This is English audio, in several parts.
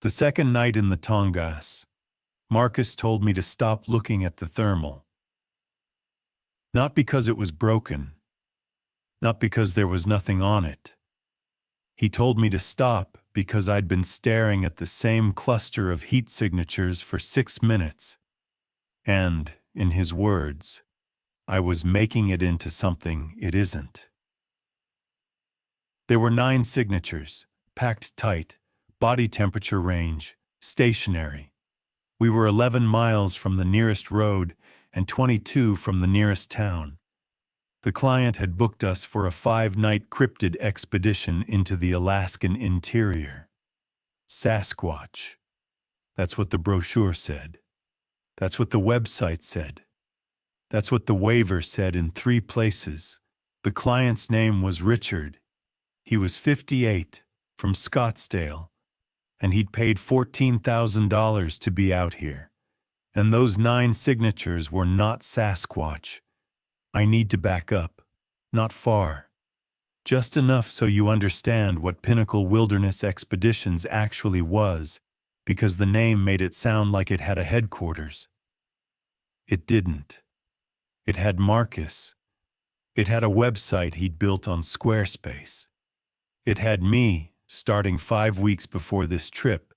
The second night in the Tongass, Marcus told me to stop looking at the thermal. Not because it was broken, not because there was nothing on it. He told me to stop because I'd been staring at the same cluster of heat signatures for 6 minutes. And, in his words, I was making it into something it isn't. There were 9 signatures, packed tight, body temperature range, stationary. We were 11 miles from the nearest road and 22 from the nearest town. The client had booked us for a 5-night cryptid expedition into the Alaskan interior. Sasquatch. That's what the brochure said. That's what the website said. That's what the waiver said in 3 places. The client's name was Richard. He was 58, from Scottsdale, and he'd paid $14,000 to be out here. And those 9 signatures were not Sasquatch. I need to back up. Not far. Just enough so you understand what Pinnacle Wilderness Expeditions actually was, because the name made it sound like it had a headquarters. It didn't. It had Marcus. It had a website he'd built on Squarespace. It had me, starting 5 weeks before this trip,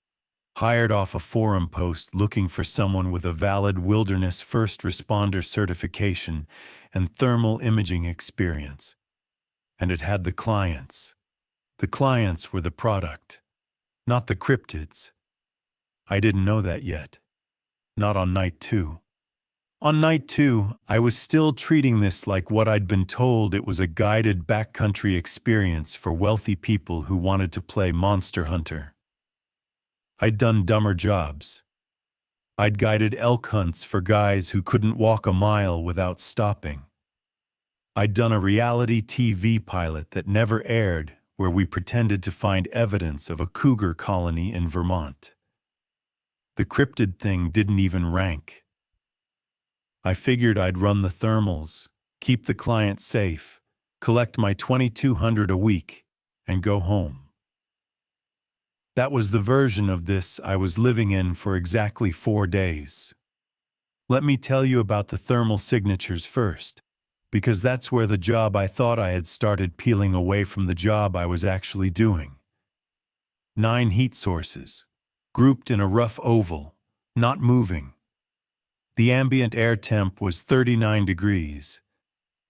hired off a forum post looking for someone with a valid wilderness first responder certification and thermal imaging experience. And it had the clients. The clients were the product, not the cryptids. I didn't know that yet. Not on night 2. On night 2, I was still treating this like what I'd been told it was, a guided backcountry experience for wealthy people who wanted to play Monster Hunter. I'd done dumber jobs. I'd guided elk hunts for guys who couldn't walk a mile without stopping. I'd done a reality TV pilot that never aired where we pretended to find evidence of a cougar colony in Vermont. The cryptid thing didn't even rank. I figured I'd run the thermals, keep the client safe, collect my $2,200 a week, and go home. That was the version of this I was living in for exactly 4 days. Let me tell you about the thermal signatures first, because that's where the job I thought I had started peeling away from the job I was actually doing. 9 heat sources, grouped in a rough oval, not moving. The ambient air temp was 39 degrees.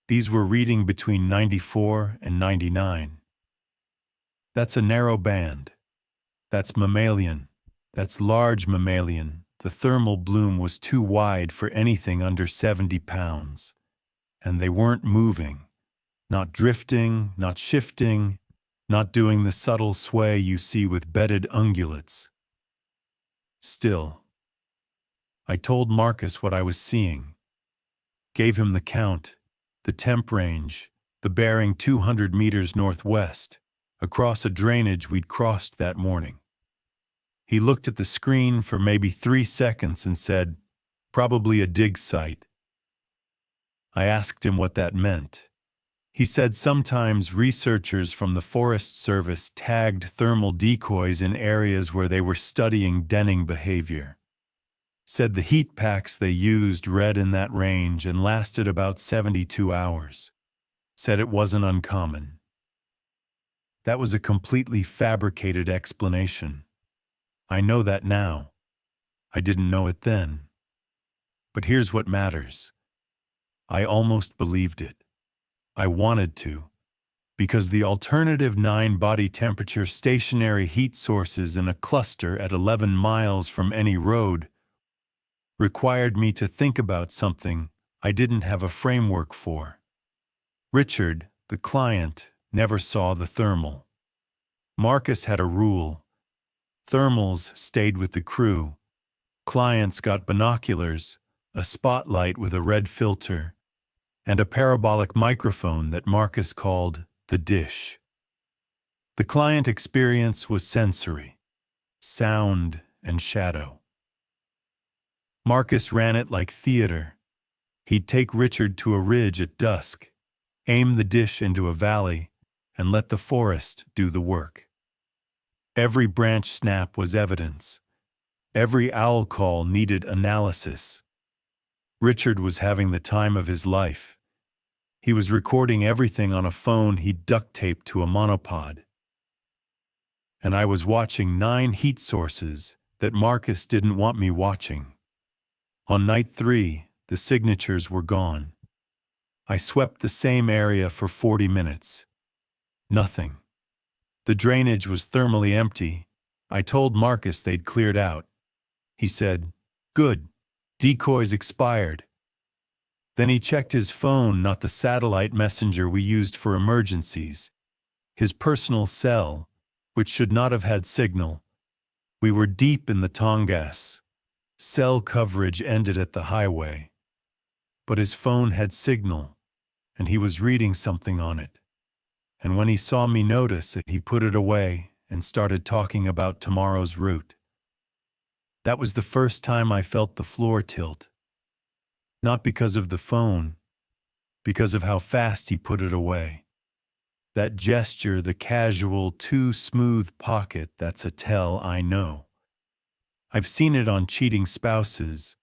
These were reading between 94 and 99. That's a narrow band. That's mammalian. That's large mammalian. The thermal bloom was too wide for anything under 70 pounds. And they weren't moving. Not drifting, not shifting, not doing the subtle sway you see with bedded ungulates. Still, I told Marcus what I was seeing. Gave him the count, the temp range, the bearing 200 meters northwest, across a drainage we'd crossed that morning. He looked at the screen for maybe 3 seconds and said, "Probably a dig site." I asked him what that meant. He said sometimes researchers from the Forest Service tagged thermal decoys in areas where they were studying denning behavior. Said the heat packs they used read in that range and lasted about 72 hours. Said it wasn't uncommon. That was a completely fabricated explanation. I know that now. I didn't know it then. But here's what matters. I almost believed it. I wanted to, because the alternative 9 body temperature stationary heat sources in a cluster at 11 miles from any road required me to think about something I didn't have a framework for. Richard, the client, never saw the thermal. Marcus had a rule. Thermals stayed with the crew. Clients got binoculars, a spotlight with a red filter, and a parabolic microphone that Marcus called the dish. The client experience was sensory, sound and shadow. Marcus ran it like theater. He'd take Richard to a ridge at dusk, aim the dish into a valley, and let the forest do the work. Every branch snap was evidence. Every owl call needed analysis. Richard was having the time of his life. He was recording everything on a phone he'd duct-taped to a monopod. And I was watching 9 heat sources that Marcus didn't want me watching. On night 3, the signatures were gone. I swept the same area for 40 minutes. Nothing. The drainage was thermally empty. I told Marcus they'd cleared out. He said, "Good. Decoys expired." Then he checked his phone, not the satellite messenger we used for emergencies. His personal cell, which should not have had signal. We were deep in the Tongass. Cell coverage ended at the highway. But his phone had signal, and he was reading something on it. And when he saw me notice it, he put it away and started talking about tomorrow's route. That was the first time I felt the floor tilt. Not because of the phone, because of how fast he put it away. That gesture, the casual, too smooth pocket, that's a tell I know. I've seen it on cheating spouses,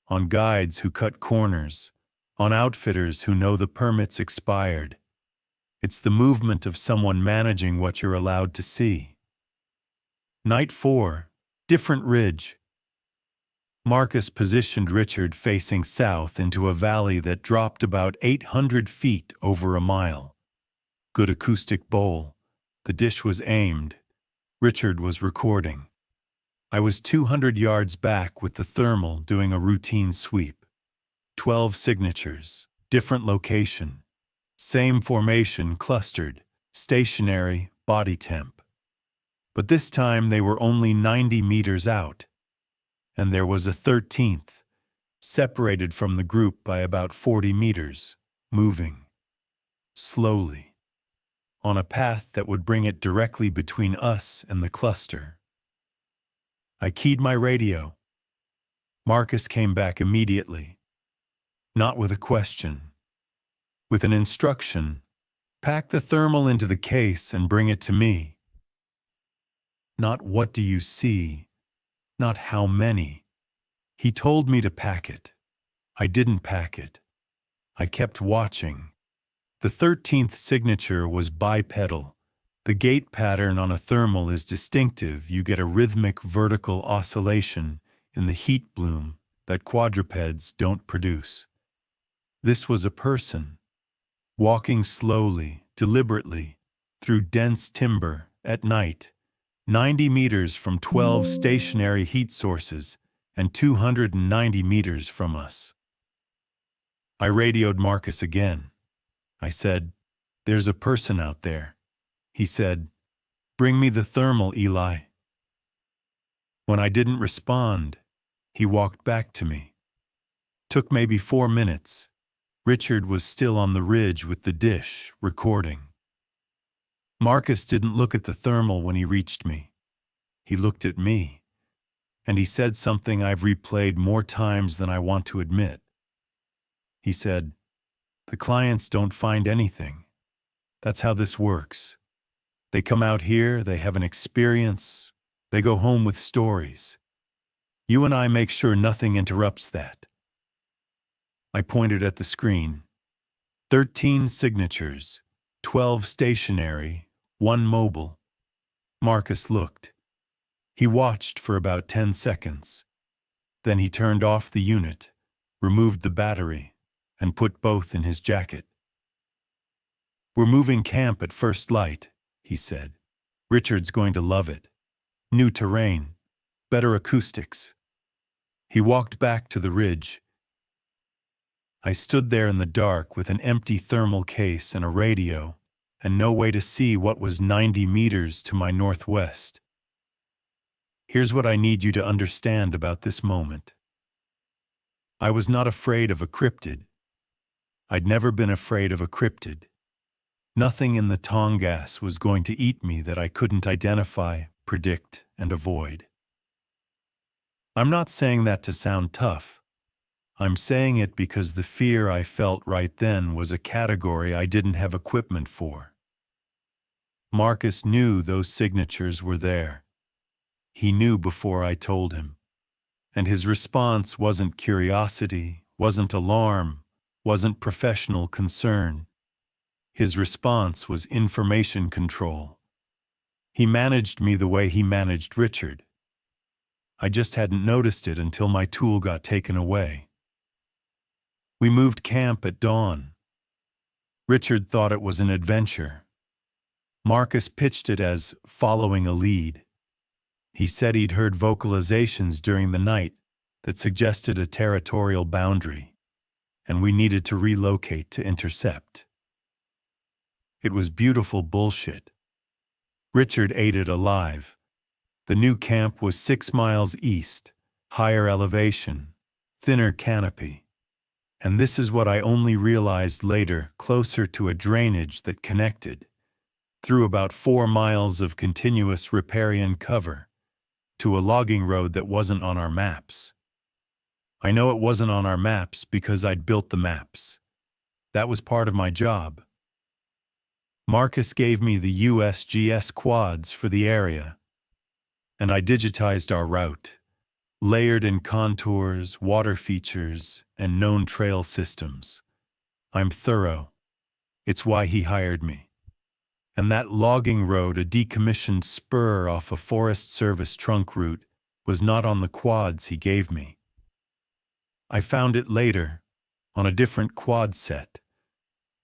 on guides who cut corners, on outfitters who know the permit's expired. It's the movement of someone managing what you're allowed to see. Night 4, different ridge. Marcus positioned Richard facing south into a valley that dropped about 800 feet over a mile. Good acoustic bowl. The dish was aimed. Richard was recording. I was 200 yards back with the thermal doing a routine sweep. 12 signatures, different location. Same formation clustered, stationary, body temp. But this time they were only 90 meters out. And there was a 13th, separated from the group by about 40 meters, moving. Slowly. On a path that would bring it directly between us and the cluster. I keyed my radio. Marcus came back immediately. Not with a question. With an instruction. Pack the thermal into the case and bring it to me. Not what do you see, not how many. He told me to pack it. I didn't pack it. I kept watching. The 13th signature was bipedal. The gate pattern on a thermal is distinctive. You get a rhythmic vertical oscillation in the heat bloom that quadrupeds don't produce. This was a person, walking slowly, deliberately, through dense timber at night, 90 meters from 12 stationary heat sources and 290 meters from us. I radioed Marcus again. I said, "There's a person out there." He said, "Bring me the thermal, Eli." When I didn't respond, he walked back to me. Took maybe 4 minutes. Richard was still on the ridge with the dish, recording. Marcus didn't look at the thermal when he reached me. He looked at me, and he said something I've replayed more times than I want to admit. He said, "The clients don't find anything. That's how this works. They come out here, they have an experience, they go home with stories. You and I make sure nothing interrupts that." I pointed at the screen. 13 signatures, 12 stationary, 1 mobile. Marcus looked. He watched for about 10 seconds. Then he turned off the unit, removed the battery, and put both in his jacket. "We're moving camp at first light," he said. "Richard's going to love it. New terrain, better acoustics." He walked back to the ridge. I stood there in the dark with an empty thermal case and a radio, and no way to see what was 90 meters to my northwest. Here's what I need you to understand about this moment. I was not afraid of a cryptid. I'd never been afraid of a cryptid. Nothing in the Tongass was going to eat me that I couldn't identify, predict, and avoid. I'm not saying that to sound tough. I'm saying it because the fear I felt right then was a category I didn't have equipment for. Marcus knew those signatures were there. He knew before I told him. And his response wasn't curiosity, wasn't alarm, wasn't professional concern. His response was information control. He managed me the way he managed Richard. I just hadn't noticed it until my tool got taken away. We moved camp at dawn. Richard thought it was an adventure. Marcus pitched it as following a lead. He said he'd heard vocalizations during the night that suggested a territorial boundary, and we needed to relocate to intercept. It was beautiful bullshit. Richard ate it alive. The new camp was 6 miles east, higher elevation, thinner canopy. And this is what I only realized later, closer to a drainage that connected, through about 4 miles of continuous riparian cover, to a logging road that wasn't on our maps. I know it wasn't on our maps because I'd built the maps. That was part of my job. Marcus gave me the USGS quads for the area, and I digitized our route, layered in contours, water features, and known trail systems. I'm thorough. It's why he hired me. And that logging road, a decommissioned spur off a Forest Service trunk route, was not on the quads he gave me. I found it later, on a different quad set,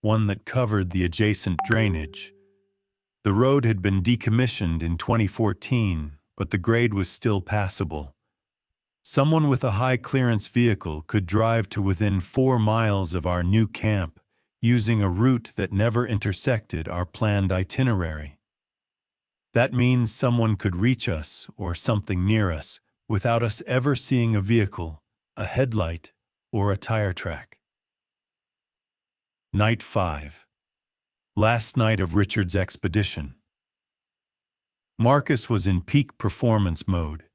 one that covered the adjacent drainage. The road had been decommissioned in 2014, but the grade was still passable. Someone with a high-clearance vehicle could drive to within 4 miles of our new camp, using a route that never intersected our planned itinerary. That means someone could reach us, or something near us, without us ever seeing a vehicle, a headlight, or a tire track. Night 5. Last night of Richard's expedition. Marcus was in peak performance mode.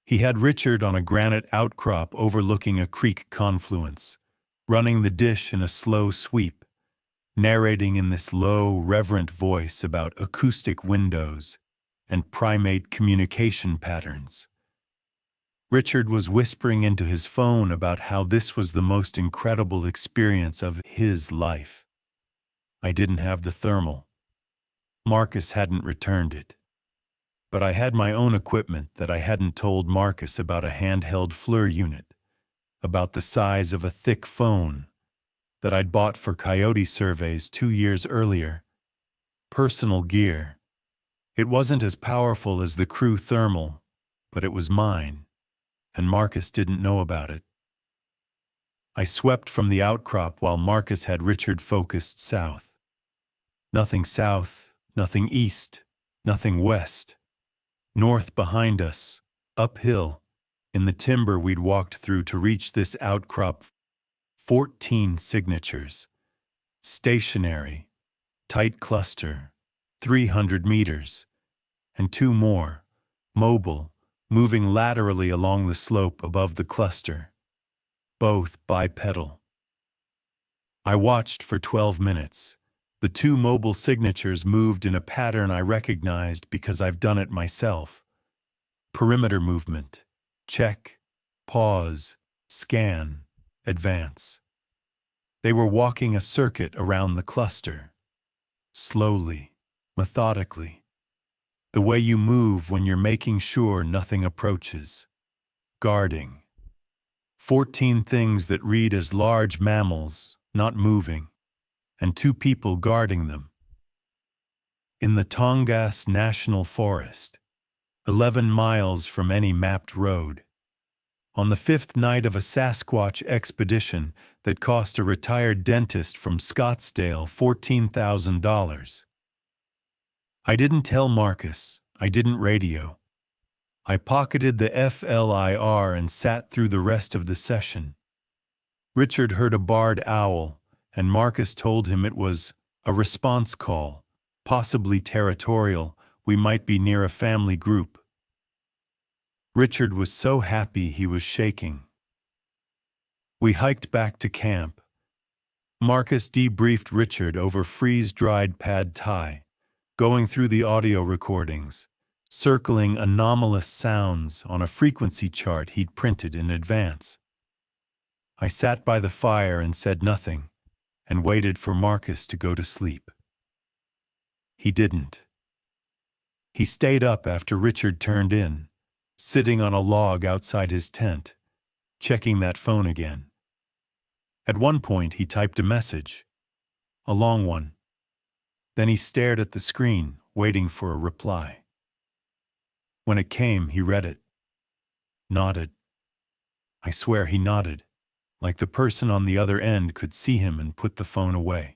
He had Richard on a granite outcrop overlooking a creek confluence, running the dish in a slow sweep, narrating in this low, reverent voice about acoustic windows and primate communication patterns. Richard was whispering into his phone about how this was the most incredible experience of his life. I didn't have the thermal. Marcus hadn't returned it. But I had my own equipment that I hadn't told Marcus about, a handheld FLIR unit, about the size of a thick phone that I'd bought for coyote surveys 2 years earlier. Personal gear. It wasn't as powerful as the crew thermal, but it was mine, and Marcus didn't know about it. I swept from the outcrop while Marcus had Richard focused south. Nothing south, nothing east, nothing west. North behind us, uphill, in the timber we'd walked through to reach this outcrop. 14 signatures. Stationary, tight cluster, 300 meters. And 2 more, mobile, moving laterally along the slope above the cluster. Both bipedal. I watched for 12 minutes. The 2 mobile signatures moved in a pattern I recognized because I've done it myself. Perimeter movement. Check. Pause. Scan. Advance. They were walking a circuit around the cluster. Slowly. Methodically. The way you move when you're making sure nothing approaches. Guarding. 14 things that read as large mammals, not moving, and 2 people guarding them. In the Tongass National Forest, 11 miles from any mapped road. On the 5th night of a Sasquatch expedition that cost a retired dentist from Scottsdale $14,000. I didn't tell Marcus. I didn't radio. I pocketed the FLIR and sat through the rest of the session. Richard heard a barred owl, and Marcus told him it was a response call, possibly territorial. We might be near a family group. Richard was so happy he was shaking. We hiked back to camp. Marcus debriefed Richard over freeze-dried pad thai, going through the audio recordings, circling anomalous sounds on a frequency chart he'd printed in advance. I sat by the fire and said nothing, and waited for Marcus to go to sleep. He didn't. He stayed up after Richard turned in, sitting on a log outside his tent, checking that phone again. At one point he typed a message, a long one. Then he stared at the screen, waiting for a reply. When it came, he read it. Nodded. I swear he nodded, like the person on the other end could see him and put the phone away.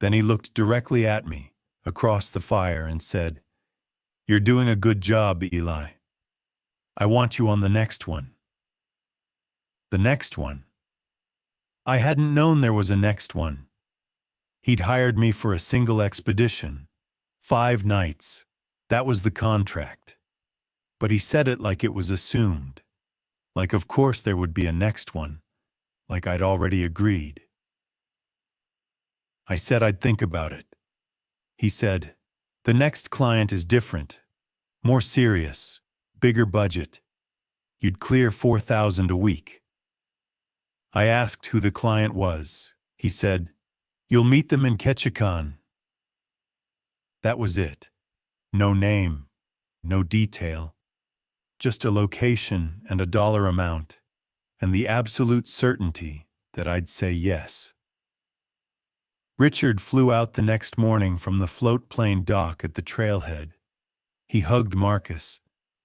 Then he looked directly at me, across the fire, and said, "You're doing a good job, Eli. I want you on the next one." The next one? I hadn't known there was a next one. He'd hired me for a single expedition. 5 nights. That was the contract. But he said it like it was assumed. Like of course there would be a next one. Like I'd already agreed. I said I'd think about it. He said, "The next client is different. More serious. Bigger budget. You'd clear $4,000 a week." I asked who the client was. He said, "You'll meet them in Ketchikan." That was it. No name, no detail. Just a location and a dollar amount, and the absolute certainty that I'd say yes. Richard flew out the next morning from the float plane dock at the trailhead. He hugged Marcus.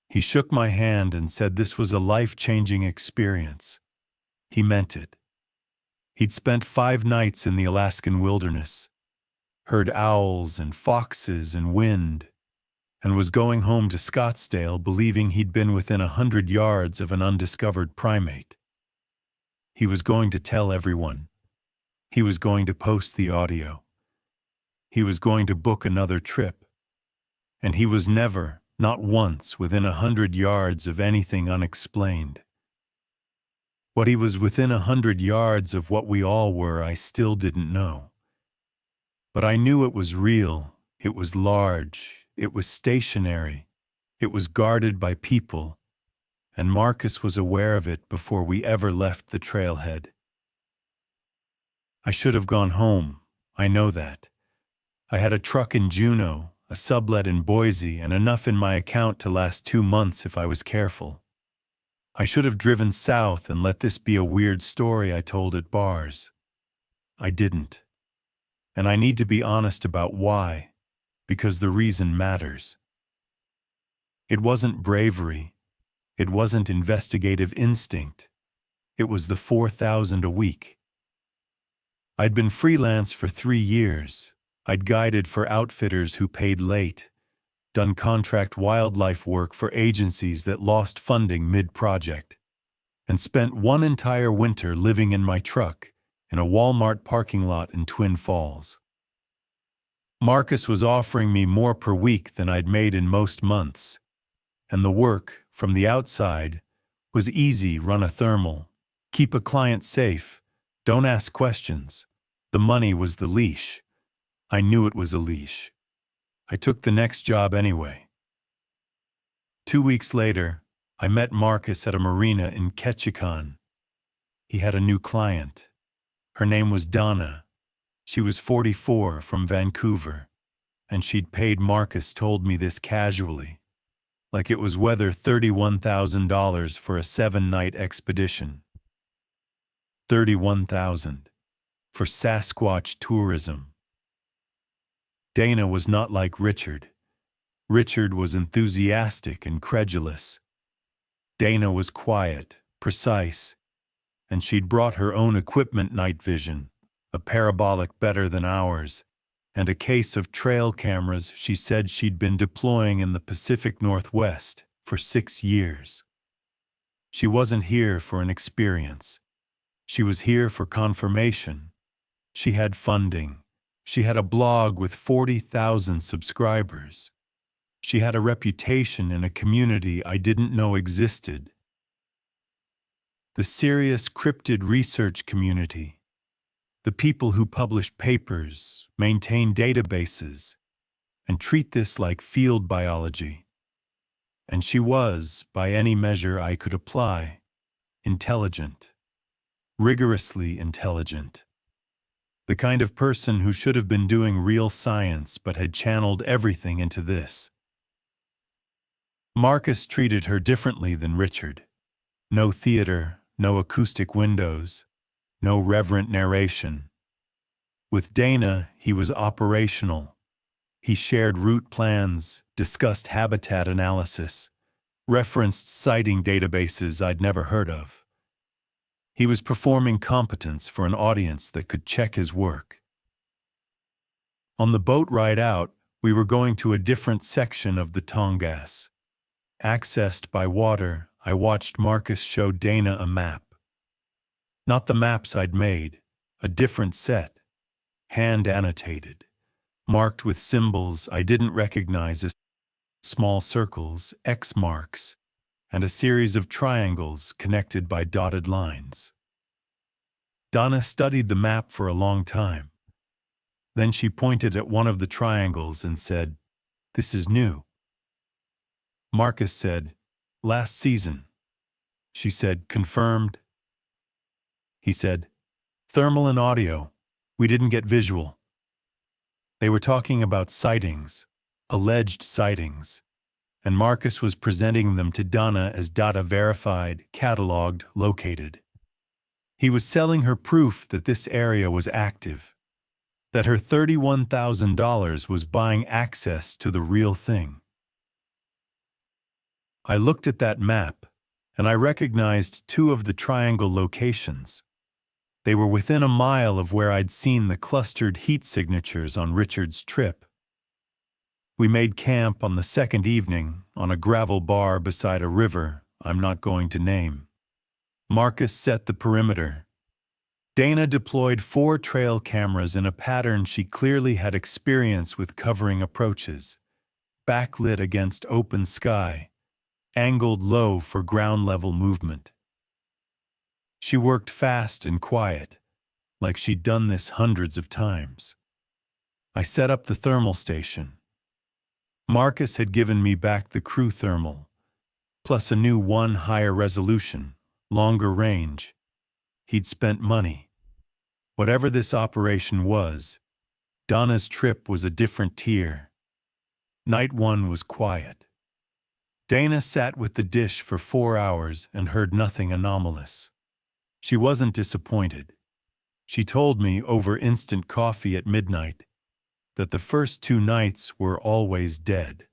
He shook my hand and said this was a life-changing experience. He meant it. He'd spent 5 nights in the Alaskan wilderness, heard owls and foxes and wind, and was going home to Scottsdale believing he'd been within 100 yards of an undiscovered primate. He was going to tell everyone. He was going to post the audio. He was going to book another trip. And he was never, not once, within 100 yards of anything unexplained. What he was within 100 yards of what we all were, I still didn't know. But I knew it was real, it was large, it was stationary, it was guarded by people, and Marcus was aware of it before we ever left the trailhead. I should have gone home, I know that. I had a truck in Juneau, a sublet in Boise, and enough in my account to last 2 months if I was careful. I should have driven south and let this be a weird story I told at bars. I didn't. And I need to be honest about why, because the reason matters. It wasn't bravery. It wasn't investigative instinct. It was the $4,000 a week. I'd been freelance for 3 years. I'd guided for outfitters who paid late, done contract wildlife work for agencies that lost funding mid-project, and spent one entire winter living in my truck in a Walmart parking lot in Twin Falls. Marcus was offering me more per week than I'd made in most months, and the work, from the outside, was easy. Run a thermal, keep a client safe, don't ask questions. The money was the leash. I knew it was a leash. I took the next job anyway. 2 weeks later, I met Marcus at a marina in Ketchikan. He had a new client. Her name was Donna. She was 44, from Vancouver, and she'd paid Marcus, told me this casually, like it was whether $31,000 for a 7-night expedition. $31,000 for Sasquatch tourism. Dana was not like Richard. Richard was enthusiastic and credulous. Dana was quiet, precise, and she'd brought her own equipment, night vision, a parabolic better than ours, and a case of trail cameras she said she'd been deploying in the Pacific Northwest for 6 years. She wasn't here for an experience. She was here for confirmation. She had funding. She had a blog with 40,000 subscribers. She had a reputation in a community I didn't know existed. The serious cryptid research community. The people who published papers, maintained databases, and treat this like field biology. And she was, by any measure I could apply, intelligent. Rigorously intelligent. The kind of person who should have been doing real science but had channeled everything into this. Marcus treated her differently than Richard. No theater, no acoustic windows, no reverent narration. With Dana, he was operational. He shared route plans, discussed habitat analysis, referenced sighting databases I'd never heard of. He was performing competence for an audience that could check his work. On the boat ride out, we were going to a different section of the Tongass. Accessed by water, I watched Marcus show Dana a map. Not the maps I'd made, a different set, hand-annotated, marked with symbols I didn't recognize as small circles, X marks, and a series of triangles connected by dotted lines. Donna studied the map for a long time. Then she pointed at one of the triangles and said, "This is new." Marcus said, "Last season." She said, "Confirmed." He said, "Thermal and audio. We didn't get visual." They were talking about sightings, alleged sightings, and Marcus was presenting them to Donna as data verified, cataloged, located. He was selling her proof that this area was active, that her $31,000 was buying access to the real thing. I looked at that map, and I recognized two of the triangle locations. They were within a mile of where I'd seen the clustered heat signatures on Richard's trip. We made camp on the second evening on a gravel bar beside a river I'm not going to name. Marcus set the perimeter. Dana deployed 4 trail cameras in a pattern she clearly had experience with covering approaches, backlit against open sky, angled low for ground-level movement. She worked fast and quiet, like she'd done this hundreds of times. I set up the thermal station. Marcus had given me back the crew thermal, plus a new one higher resolution, longer range. He'd spent money. Whatever this operation was, Donna's trip was a different tier. Night 1 was quiet. Dana sat with the dish for 4 hours and heard nothing anomalous. She wasn't disappointed. She told me over instant coffee at midnight that the first 2 nights were always dead.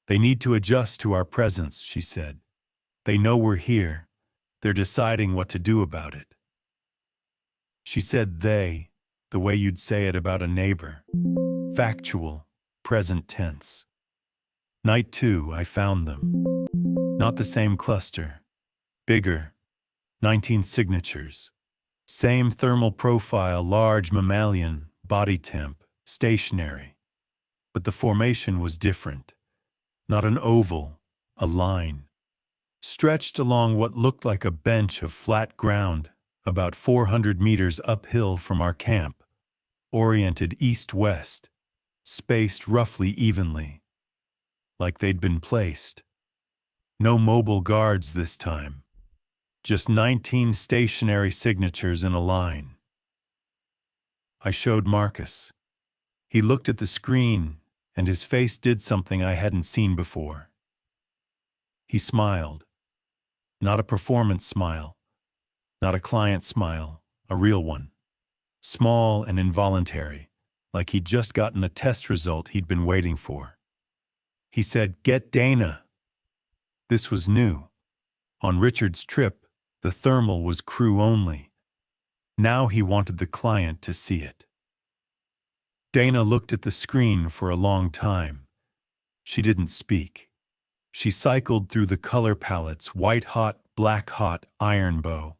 "They need to adjust to our presence," she said. "They know we're here. They're deciding what to do about it." She said they, the way you'd say it about a neighbor. Factual, present tense. Night 2, I found them. Not the same cluster. Bigger. 19 signatures. Same thermal profile, large mammalian, body temp, stationary. But the formation was different. Not an oval, a line. Stretched along what looked like a bench of flat ground, about 400 meters uphill from our camp, oriented east-west, spaced roughly evenly, like they'd been placed. No mobile guards this time. Just 19 stationary signatures in a line. I showed Marcus. He looked at the screen, and his face did something I hadn't seen before. He smiled. Not a performance smile. Not a client smile, a real one. Small and involuntary, like he'd just gotten a test result he'd been waiting for. He said, "Get Dana." This was new. On Richard's trip, the thermal was crew only. Now he wanted the client to see it. Dana looked at the screen for a long time. She didn't speak. She cycled through the color palettes, white hot, black hot, iron bow.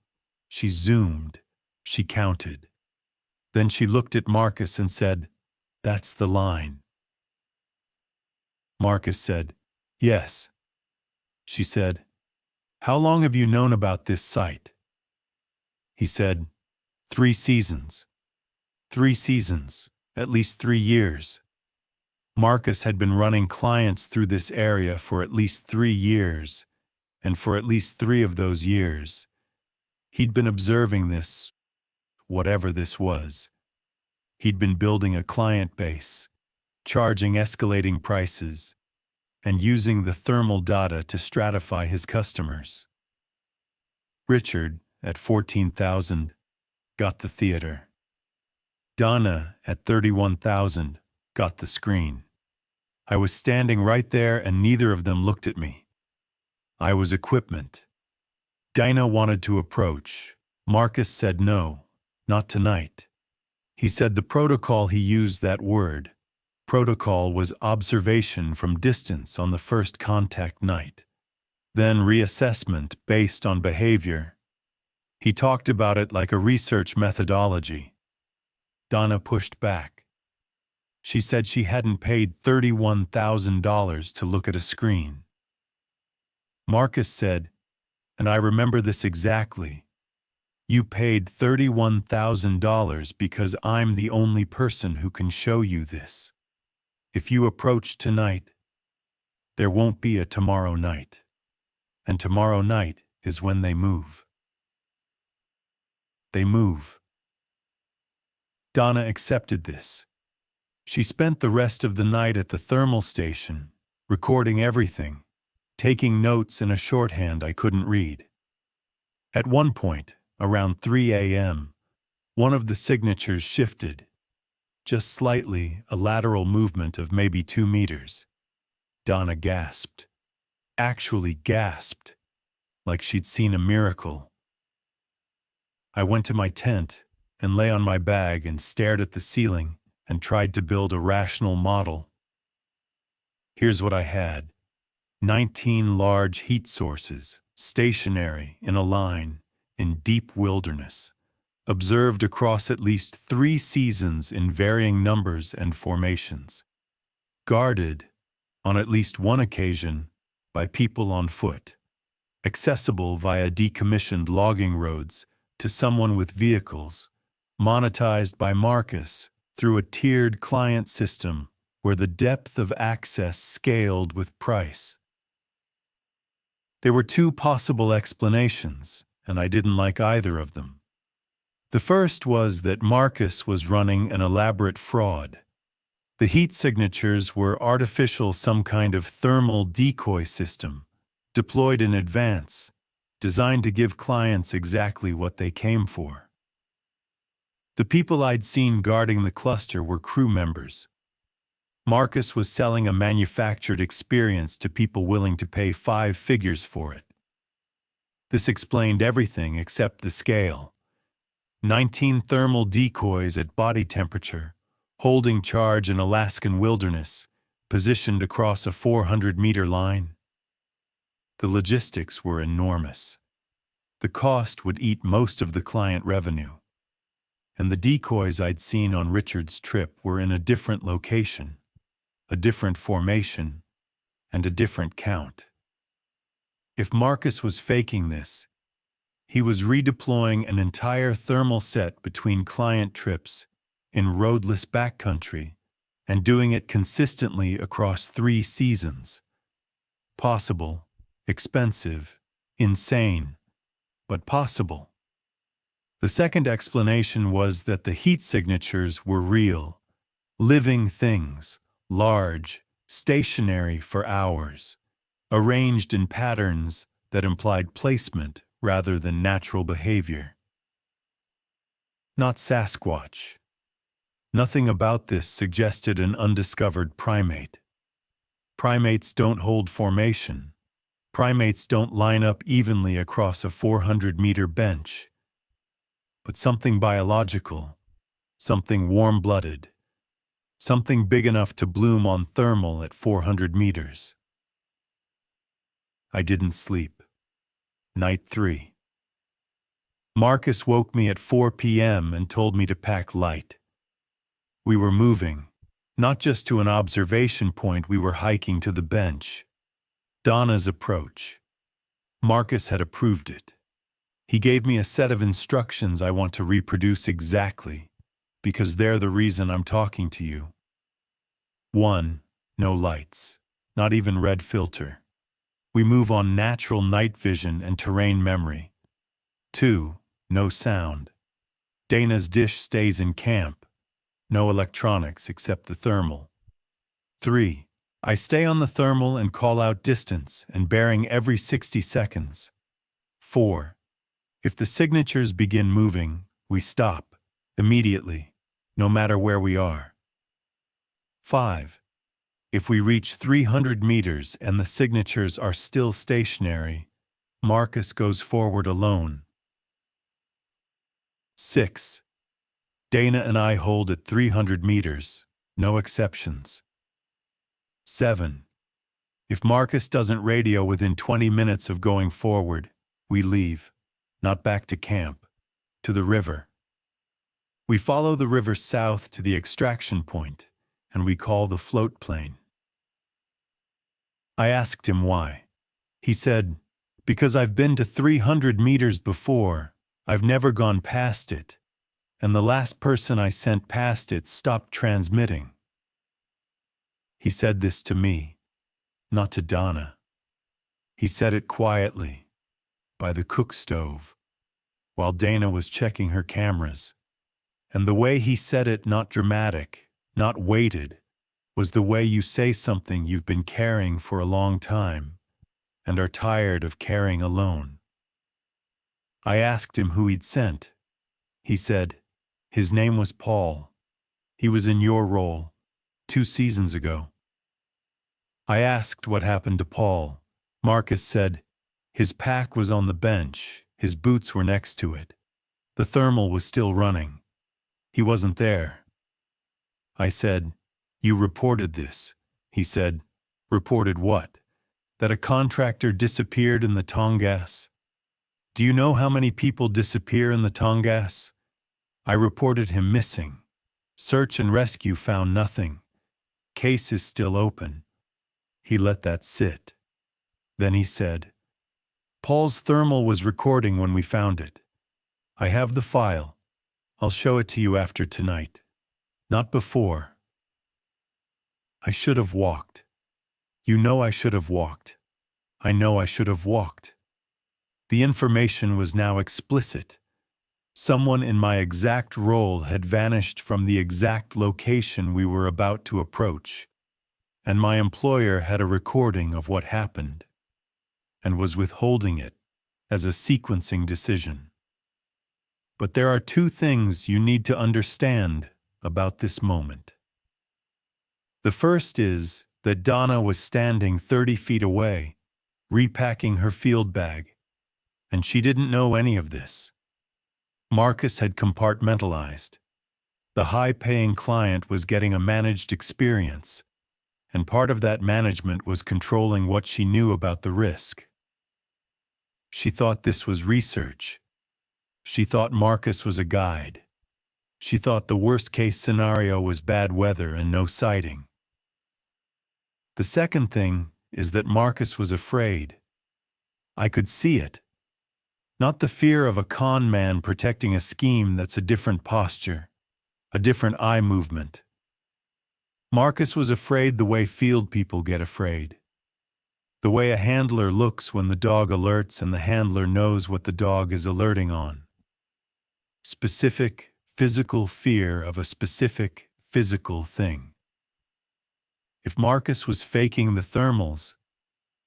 She zoomed. She counted. Then she looked at Marcus and said, "That's the line." Marcus said, "Yes." She said, "How long have you known about this site?" He said, 3 seasons. 3 seasons, at least 3 years. Marcus had been running clients through this area for at least 3 years, and for at least 3 of those years, he'd been observing this, whatever this was. He'd been building a client base, charging escalating prices, and using the thermal data to stratify his customers. Richard, at 14,000, got the theater. Donna, at 31,000, got the screen. I was standing right there and neither of them looked at me. I was equipment. Dinah wanted to approach. Marcus said no, not tonight. He said the protocol he used that word. Protocol was observation from distance on the first contact night. Then reassessment based on behavior. He talked about it like a research methodology. Donna pushed back. She said she hadn't paid $31,000 to look at a screen. Marcus said, and I remember this exactly, you paid $31,000 because I'm the only person who can show you this. If you approach tonight, there won't be a tomorrow night. And tomorrow night is when they move. They move. Donna accepted this. She spent the rest of the night at the thermal station, recording everything, taking notes in a shorthand I couldn't read. At one point, around 3 a.m., one of the signatures shifted, just slightly, a lateral movement of maybe 2 meters. Donna gasped. Actually gasped, like she'd seen a miracle. I went to my tent and lay on my bag and stared at the ceiling and tried to build a rational model. Here's what I had. 19 large heat sources, stationary, in a line, in deep wilderness, observed across at least 3 seasons in varying numbers and formations. Guarded, on at least one occasion, by people on foot. Accessible via decommissioned logging roads to someone with vehicles. Monetized by Marcus through a tiered client system where the depth of access scaled with price. There were 2 possible explanations, and I didn't like either of them. The first was that Marcus was running an elaborate fraud. The heat signatures were artificial, some kind of thermal decoy system, deployed in advance, designed to give clients exactly what they came for. The people I'd seen guarding the cluster were crew members. Marcus was selling a manufactured experience to people willing to pay 5 figures for it. This explained everything except the scale. 19 thermal decoys at body temperature, holding charge in Alaskan wilderness, positioned across a 400-meter line. The logistics were enormous. The cost would eat most of the client revenue. And the decoys I'd seen on Richard's trip were in a different location, a different formation, and a different count. If Marcus was faking this, he was redeploying an entire thermal set between client trips in roadless backcountry and doing it consistently across 3 seasons. Possible, expensive, insane, but possible. The second explanation was that the heat signatures were real, living things, large, stationary for hours, arranged in patterns that implied placement rather than natural behavior. Not Sasquatch. Nothing about this suggested an undiscovered primate. Primates don't hold formation. Primates don't line up evenly across a 400-meter bench. But something biological, something warm-blooded, something big enough to bloom on thermal at 400 meters. I didn't sleep. Night 3. Marcus woke me at 4 p.m. and told me to pack light. We were moving, not just to an observation point, we were hiking to the bench. Donna's approach. Marcus had approved it. He gave me a set of instructions I want to reproduce exactly, because they're the reason I'm talking to you. 1. No lights. Not even red filter. We move on natural night vision and terrain memory. 2. No sound. Dana's dish stays in camp. No electronics except the thermal. 3. I stay on the thermal and call out distance and bearing every 60 seconds. 4. If the signatures begin moving, we stop, immediately, no matter where we are. 5. If we reach 300 meters and the signatures are still stationary, Marcus goes forward alone. 6. Dana and I hold at 300 meters, no exceptions. 7. If Marcus doesn't radio within 20 minutes of going forward, we leave, not back to camp, to the river. We follow the river south to the extraction point, and we call the float plane. I asked him why. He said, "Because I've been to 300 meters before, I've never gone past it, and the last person I sent past it stopped transmitting." He said this to me, not to Donna. He said it quietly, by the cook stove, while Dana was checking her cameras. And the way he said it, not dramatic, not weighted, was the way you say something you've been carrying for a long time and are tired of carrying alone. I asked him who he'd sent. He said, his name was Paul. He was in your role, 2 seasons ago. I asked what happened to Paul. Marcus said, his pack was on the bench, his boots were next to it. The thermal was still running. He wasn't there. I said, you reported this. He said, reported what? That a contractor disappeared in the Tongass? Do you know how many people disappear in the Tongass? I reported him missing. Search and rescue found nothing. Case is still open. He let that sit. Then he said, Paul's thermal was recording when we found it. I have the file. I'll show it to you after tonight. Not before. I should have walked. You know I should have walked. I know I should have walked. The information was now explicit. Someone in my exact role had vanished from the exact location we were about to approach, and my employer had a recording of what happened, and was withholding it as a sequencing decision. But there are 2 things you need to understand about this moment. The first is that Donna was standing 30 feet away, repacking her field bag, and she didn't know any of this. Marcus had compartmentalized. The high-paying client was getting a managed experience, and part of that management was controlling what she knew about the risk. She thought this was research. She thought Marcus was a guide. She thought the worst-case scenario was bad weather and no sighting. The second thing is that Marcus was afraid. I could see it. Not the fear of a con man protecting a scheme that's a different posture, a different eye movement. Marcus was afraid the way field people get afraid. The way a handler looks when the dog alerts and the handler knows what the dog is alerting on. Specific, physical fear of a specific, physical thing. If Marcus was faking the thermals,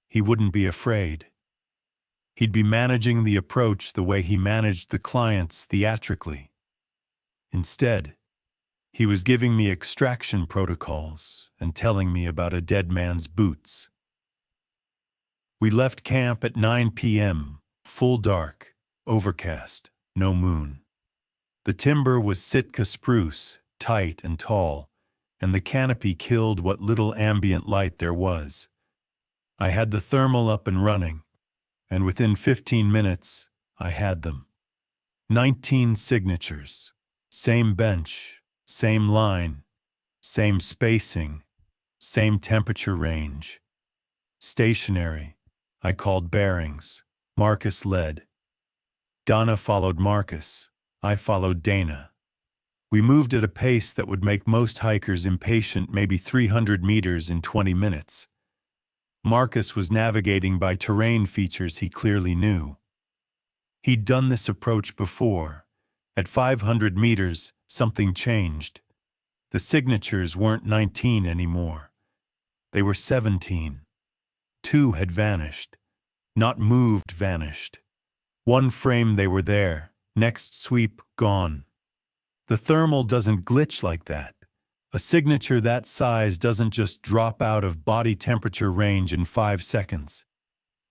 he wouldn't be afraid. He'd be managing the approach the way he managed the clients theatrically. Instead, he was giving me extraction protocols and telling me about a dead man's boots. We left camp at 9 p.m., full dark, overcast, no moon. The timber was Sitka spruce, tight and tall, and the canopy killed what little ambient light there was. I had the thermal up and running, and within 15 minutes, I had them. 19 signatures, same bench, same line, same spacing, same temperature range. Stationary. I called bearings. Marcus led. Donna followed Marcus. I followed Dana. We moved at a pace that would make most hikers impatient, maybe 300 meters in 20 minutes. Marcus was navigating by terrain features he clearly knew. He'd done this approach before. At 500 meters, something changed. The signatures weren't 19 anymore. They were 17. 2 had vanished. Not moved, vanished. One frame they were there, next sweep, gone. The thermal doesn't glitch like that. A signature that size doesn't just drop out of body temperature range in 5 seconds.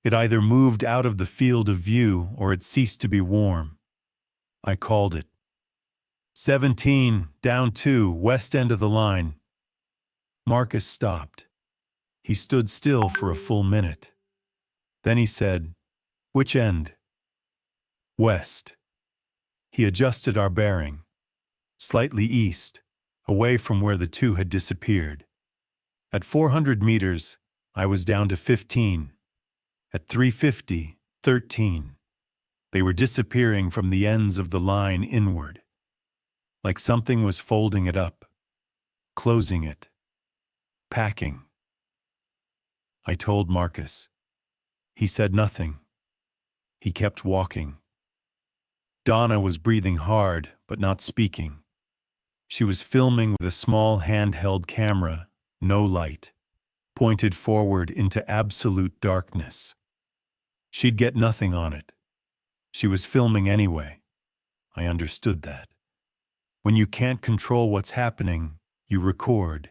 It either moved out of the field of view or it ceased to be warm. I called it. 17, down 2, west end of the line. Marcus stopped. He stood still for a full minute. Then he said, "Which end?" "West." He adjusted our bearing. Slightly east, away from where the 2 had disappeared. At 400 meters, I was down to 15. At 350, 13. They were disappearing from the ends of the line inward. Like something was folding it up, closing it, packing. I told Marcus. He said nothing. He kept walking. Donna was breathing hard, but not speaking. She was filming with a small handheld camera, no light, pointed forward into absolute darkness. She'd get nothing on it. She was filming anyway. I understood that. When you can't control what's happening, you record.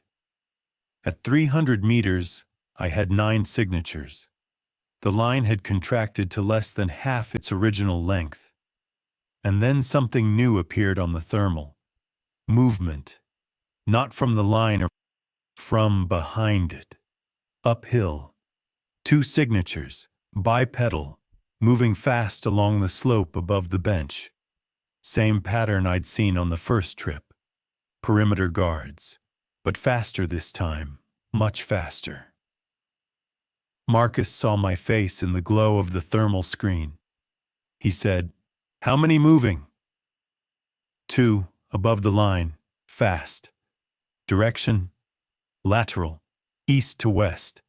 At 300 meters, I had 9 signatures. The line had contracted to less than half its original length. And then something new appeared on the thermal. Movement. Not from the line or from behind it. Uphill. 2 signatures, bipedal, moving fast along the slope above the bench. Same pattern I'd seen on the first trip. Perimeter guards. But faster this time. Much faster. Marcus saw my face in the glow of the thermal screen. He said, "How many moving?" 2, above the line, fast. Direction? Lateral, east to west.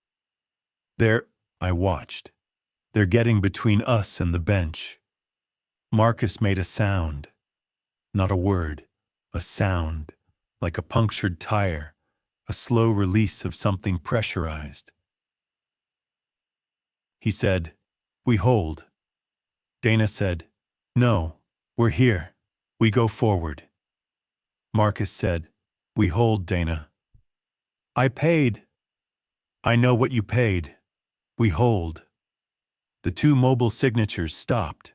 I watched. They're getting between us and the bench. Marcus made a sound. Not a word, a sound, like a punctured tire, a slow release of something pressurized. He said, "We hold." Dana said, "No, we're here. We go forward." Marcus said, "We hold, Dana." "I paid." "I know what you paid. We hold." The 2 mobile signatures stopped.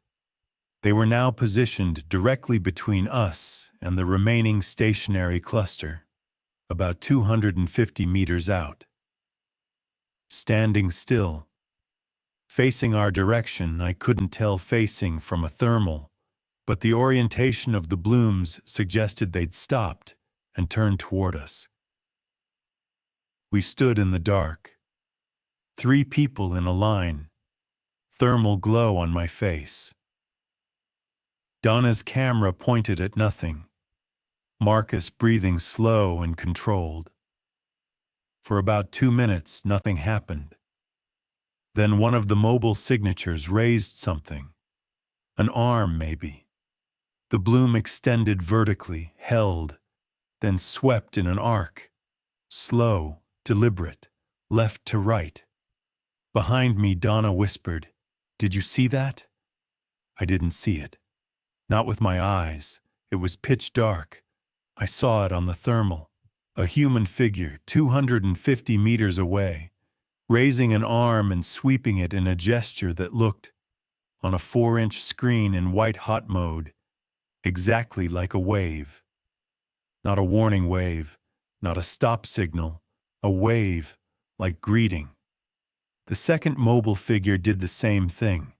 They were now positioned directly between us and the remaining stationary cluster, about 250 meters out. Standing still. Facing our direction, I couldn't tell facing from a thermal, but the orientation of the blooms suggested they'd stopped and turned toward us. We stood in the dark. 3 people in a line. Thermal glow on my face. Donna's camera pointed at nothing. Marcus breathing slow and controlled. For about 2 minutes, nothing happened. Then one of the mobile signatures raised something. An arm, maybe. The bloom extended vertically, held, then swept in an arc. Slow, deliberate, left to right. Behind me, Donna whispered, "Did you see that?" I didn't see it. Not with my eyes. It was pitch dark. I saw it on the thermal. A human figure, 250 meters away, raising an arm and sweeping it in a gesture that looked, on a 4-inch screen in white-hot mode, exactly like a wave. Not a warning wave, not a stop signal, a wave, like greeting. The second mobile figure did the same thing.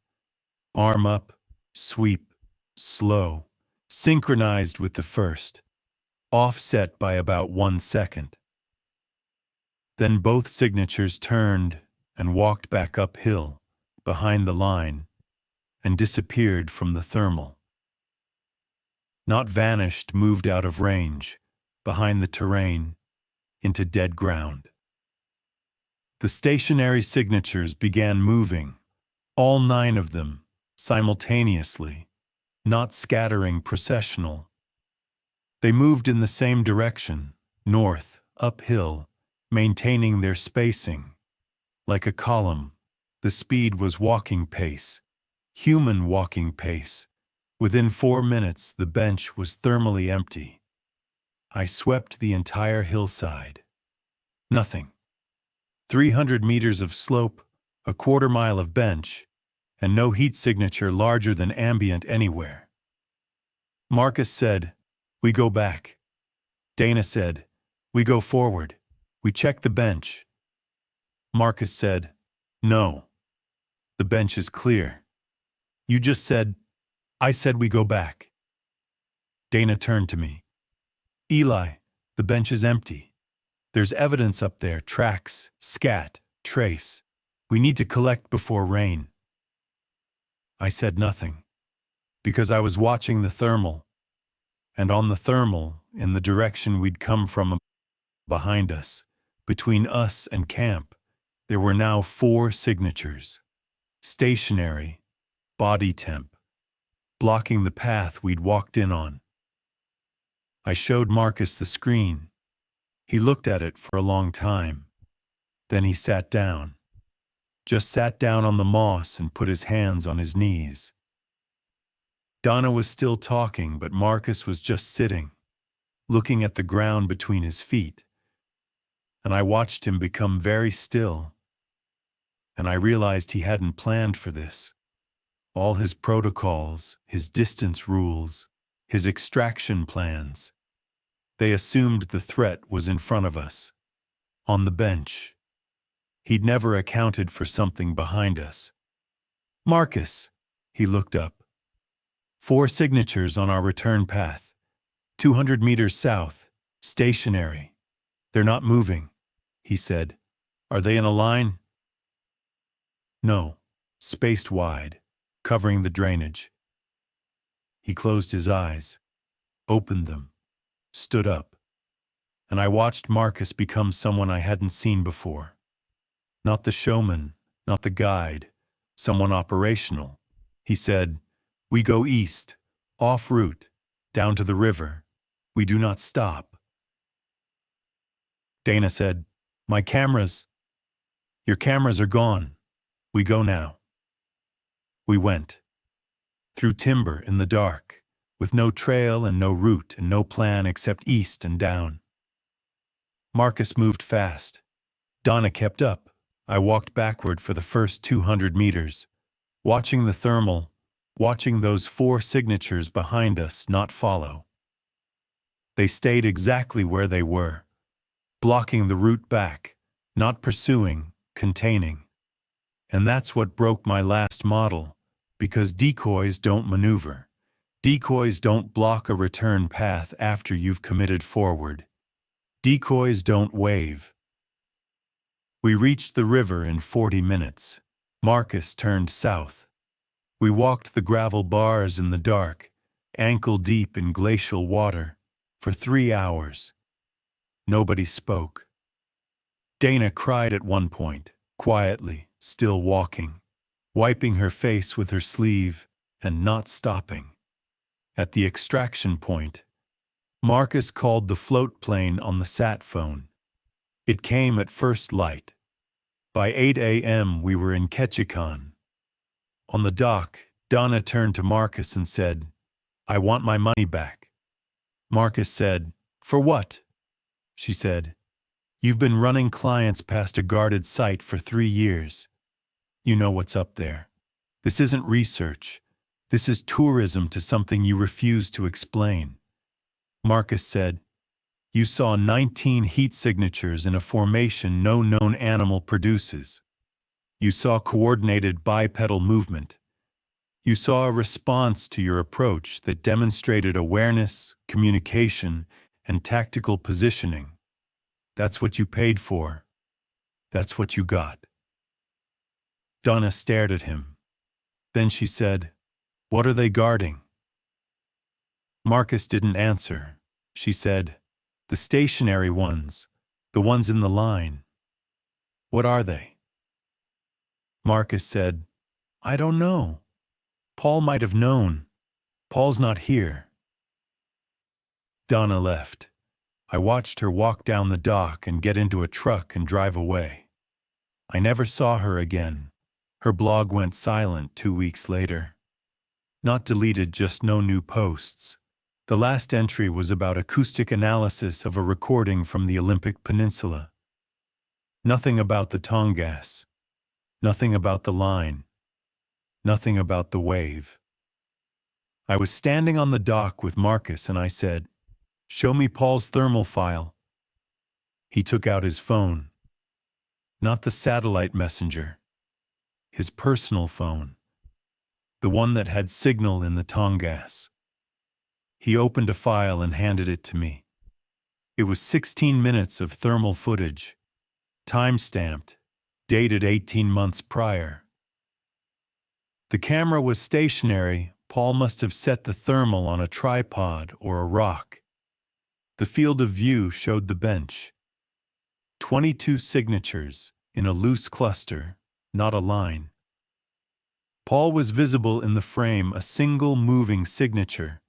Arm up, sweep, slow, synchronized with the first, offset by about 1 second. Then both signatures turned and walked back uphill, behind the line, and disappeared from the thermal. Not vanished, moved out of range, behind the terrain, into dead ground. The stationary signatures began moving, all 9 of them, simultaneously, not scattering processional. They moved in the same direction, north, uphill, maintaining their spacing. Like a column, the speed was walking pace, human walking pace. Within 4 minutes, the bench was thermally empty. I swept the entire hillside. Nothing. 300 meters of slope, a quarter-mile of bench, and no heat signature larger than ambient anywhere. Marcus said, "We go back." Dana said, "We go forward. We check the bench." Marcus said, "No. The bench is clear." "You just said—" "I said we go back." Dana turned to me. "Eli, the bench is empty. There's evidence up there, tracks, scat, trace. We need to collect before rain." I said nothing, because I was watching the thermal, and on the thermal, in the direction we'd come from behind us, between us and camp, there were now 4 signatures. Stationary, body temp, blocking the path we'd walked in on. I showed Marcus the screen. He looked at it for a long time. Then he sat down. Just sat down on the moss and put his hands on his knees. Donna was still talking, but Marcus was just sitting, looking at the ground between his feet. And I watched him become very still. And I realized he hadn't planned for this. All his protocols, his distance rules, his extraction plans. They assumed the threat was in front of us, on the bench. He'd never accounted for something behind us. "Marcus," he looked up. 4 signatures on our return path. 200 meters south, stationary. They're not moving," he said. "Are they in a line?" "No, spaced wide, covering the drainage." He closed his eyes, opened them, stood up, and I watched Marcus become someone I hadn't seen before. Not the showman, not the guide, someone operational. He said, "We go east, off route, down to the river. We do not stop." Dana said, "My cameras." "Your cameras are gone. We go now." We went. Through timber in the dark, with no trail and no route and no plan except east and down. Marcus moved fast. Donna kept up. I walked backward for the first 200 meters, watching the thermal, watching those 4 signatures behind us not follow. They stayed exactly where they were, blocking the route back, not pursuing, containing. And that's what broke my last model, because decoys don't maneuver. Decoys don't block a return path after you've committed forward. Decoys don't wave. We reached the river in 40 minutes. Marcus turned south. We walked the gravel bars in the dark, ankle deep in glacial water, for 3 hours. Nobody spoke. Dana cried at one point, quietly, still walking, wiping her face with her sleeve and not stopping. At the extraction point, Marcus called the float plane on the sat phone. It came at first light. By 8 a.m. we were in Ketchikan. On the dock, Donna turned to Marcus and said, "I want my money back." Marcus said, "For what?" She said, "You've been running clients past a guarded site for 3 years. You know what's up there. This isn't research. This is tourism to something you refuse to explain." Marcus said, "You saw 19 heat signatures in a formation no known animal produces. You saw coordinated bipedal movement. You saw a response to your approach that demonstrated awareness, communication, and tactical positioning. That's what you paid for. That's what you got." Donna stared at him. Then she said, "What are they guarding?" Marcus didn't answer. She said, "The stationary ones, the ones in the line. What are they?" Marcus said, "I don't know. Paul might have known. Paul's not here." Donna left. I watched her walk down the dock and get into a truck and drive away. I never saw her again. Her blog went silent 2 weeks later. Not deleted, just no new posts. The last entry was about acoustic analysis of a recording from the Olympic Peninsula. Nothing about the Tongass. Nothing about the line. Nothing about the wave. I was standing on the dock with Marcus and I said, "Show me Paul's thermal file." He took out his phone. Not the satellite messenger. His personal phone. The one that had signal in the Tongass. He opened a file and handed it to me. It was 16 minutes of thermal footage, time-stamped, dated 18 months prior. The camera was stationary. Paul must have set the thermal on a tripod or a rock. The field of view showed the bench. 22 signatures in a loose cluster, not a line. Paul was visible in the frame, a single moving signature,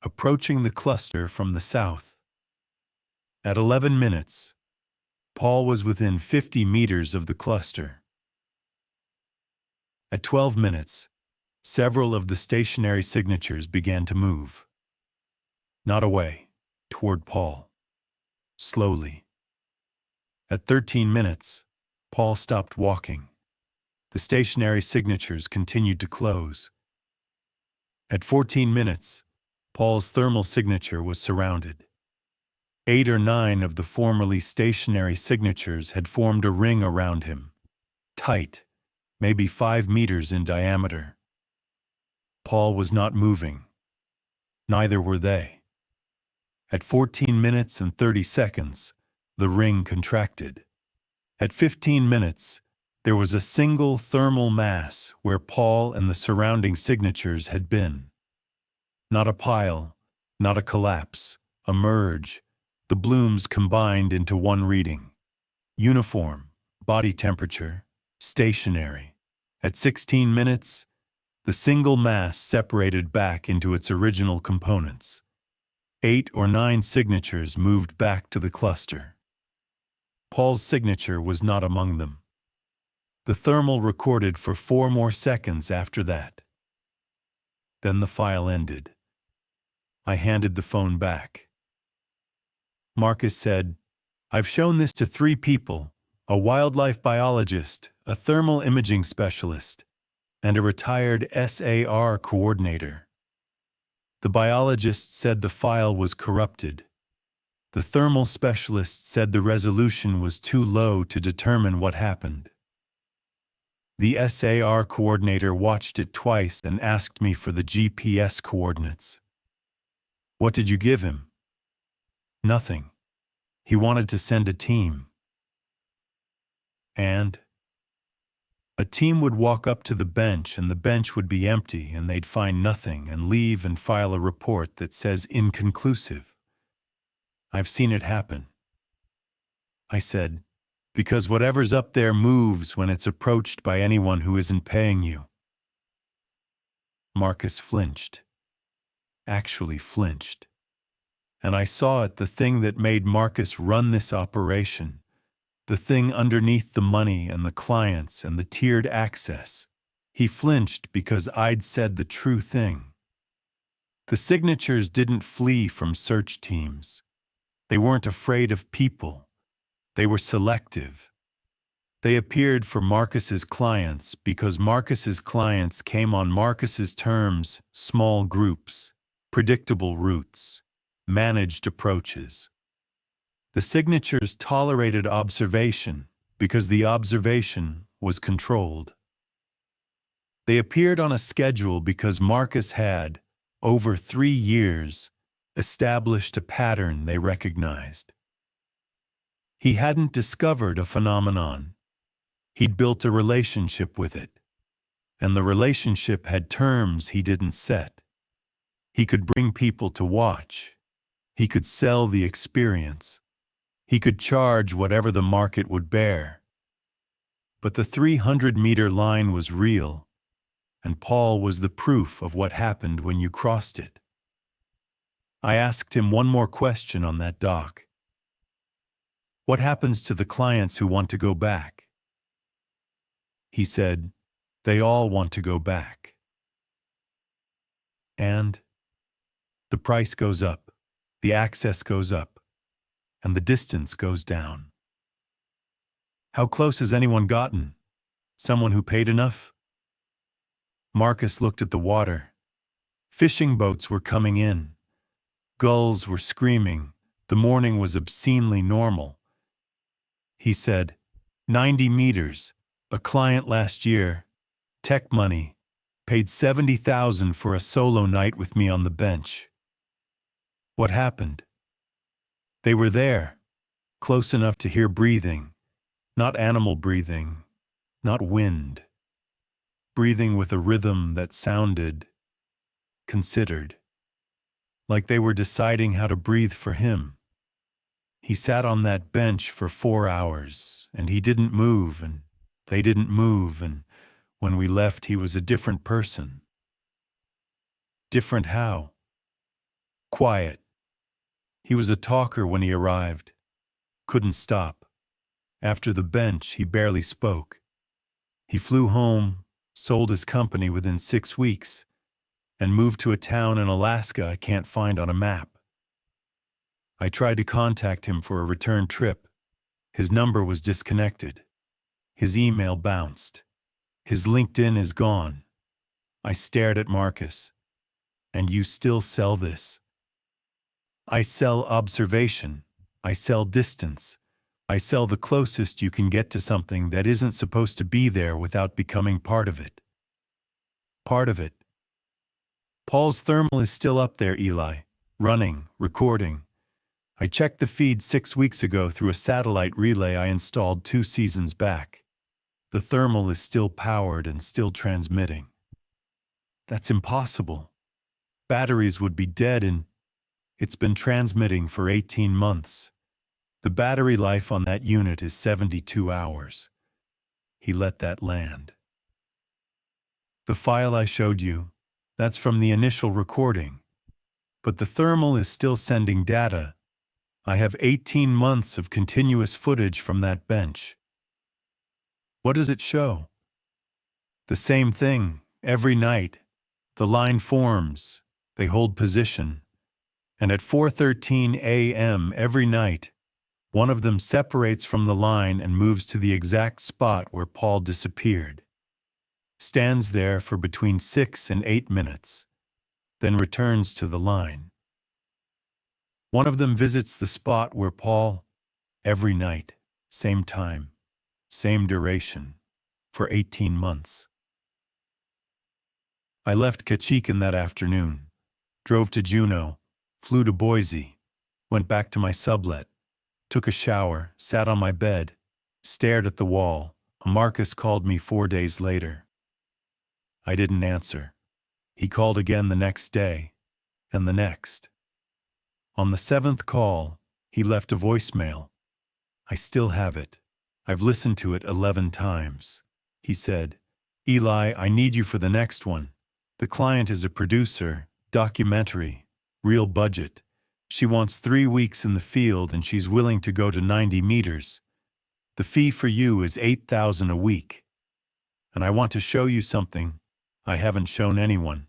approaching the cluster from the south. At 11 minutes, Paul was within 50 meters of the cluster. At 12 minutes, several of the stationary signatures began to move. Not away, toward Paul. Slowly. At 13 minutes, Paul stopped walking. The stationary signatures continued to close. At 14 minutes, Paul's thermal signature was surrounded. 8 or 9 of the formerly stationary signatures had formed a ring around him, tight, maybe 5 meters in diameter. Paul was not moving. Neither were they. At 14 minutes and 30 seconds, the ring contracted. At 15 minutes, there was a single thermal mass where Paul and the surrounding signatures had been. Not a pile, not a collapse, a merge. The blooms combined into one reading. Uniform, body temperature, stationary. At 16 minutes, the single mass separated back into its original components. 8 or 9 signatures moved back to the cluster. Paul's signature was not among them. The thermal recorded for 4 more seconds after that. Then the file ended. I handed the phone back. Marcus said, "I've shown this to 3 people, a wildlife biologist, a thermal imaging specialist, and a retired SAR coordinator. The biologist said the file was corrupted. The thermal specialist said the resolution was too low to determine what happened. The SAR coordinator watched it twice and asked me for the GPS coordinates." "What did you give him?" "Nothing. He wanted to send a team." "And?" "A team would walk up to the bench and the bench would be empty and they'd find nothing and leave and file a report that says inconclusive. I've seen it happen." I said, "Because whatever's up there moves when it's approached by anyone who isn't paying you." Marcus flinched. Actually flinched. And I saw it, the thing that made Marcus run this operation. The thing underneath the money and the clients and the tiered access. He flinched because I'd said the true thing. The signatures didn't flee from search teams. They weren't afraid of people. They were selective. They appeared for Marcus's clients because Marcus's clients came on Marcus's terms, small groups, predictable routes, managed approaches. The signatures tolerated observation because the observation was controlled. They appeared on a schedule because Marcus had, over 3 years, established a pattern they recognized. He hadn't discovered a phenomenon. He'd built a relationship with it, and the relationship had terms he didn't set. He could bring people to watch. He could sell the experience. He could charge whatever the market would bear. But the 300-meter line was real, and Paul was the proof of what happened when you crossed it. I asked him one more question on that dock. What happens to the clients who want to go back? He said, they all want to go back. And the price goes up, the access goes up, and the distance goes down. How close has anyone gotten? Someone who paid enough? Marcus looked at the water. Fishing boats were coming in. Gulls were screaming. The morning was obscenely normal. He said, 90 meters. A client last year, tech money, paid $70,000 for a solo night with me on the bench. What happened? They were there, close enough to hear breathing, not animal breathing, not wind. Breathing with a rhythm that sounded considered, like they were deciding how to breathe for him. He sat on that bench for 4 hours, and he didn't move, and they didn't move, and when we left he was a different person. Different how? Quiet. He was a talker when he arrived. Couldn't stop. After the bench, he barely spoke. He flew home, sold his company within 6 weeks, and moved to a town in Alaska I can't find on a map. I tried to contact him for a return trip. His number was disconnected. His email bounced. His LinkedIn is gone. I stared at Marcus. And you still sell this? I sell observation. I sell distance. I sell the closest you can get to something that isn't supposed to be there without becoming part of it. Part of it. Paul's thermal is still up there, Eli. Running, recording. I checked the feed 6 weeks ago through a satellite relay I installed 2 seasons back. The thermal is still powered and still transmitting. That's impossible. Batteries would be dead and it's been transmitting for 18 months. The battery life on that unit is 72 hours. He let that land. The file I showed you, that's from the initial recording. But the thermal is still sending data. I have 18 months of continuous footage from that bench. What does it show? The same thing, every night. The line forms, they hold position. And at 4:13 a.m. every night, one of them separates from the line and moves to the exact spot where Paul disappeared. Stands there for between 6 and 8 minutes, then returns to the line. One of them visits the spot where Paul, every night, same time, same duration, for 18 months. I left Ketchikan that afternoon, drove to Juneau, flew to Boise, went back to my sublet, took a shower, sat on my bed, stared at the wall. Marcus called me 4 days later. I didn't answer. He called again the next day, and the next. On the 7th call, he left a voicemail. I still have it. I've listened to it 11 times. He said, Eli, I need you for the next one. The client is a producer, documentary, real budget. She wants 3 weeks in the field and she's willing to go to 90 meters. The fee for you is $8,000 a week. And I want to show you something I haven't shown anyone.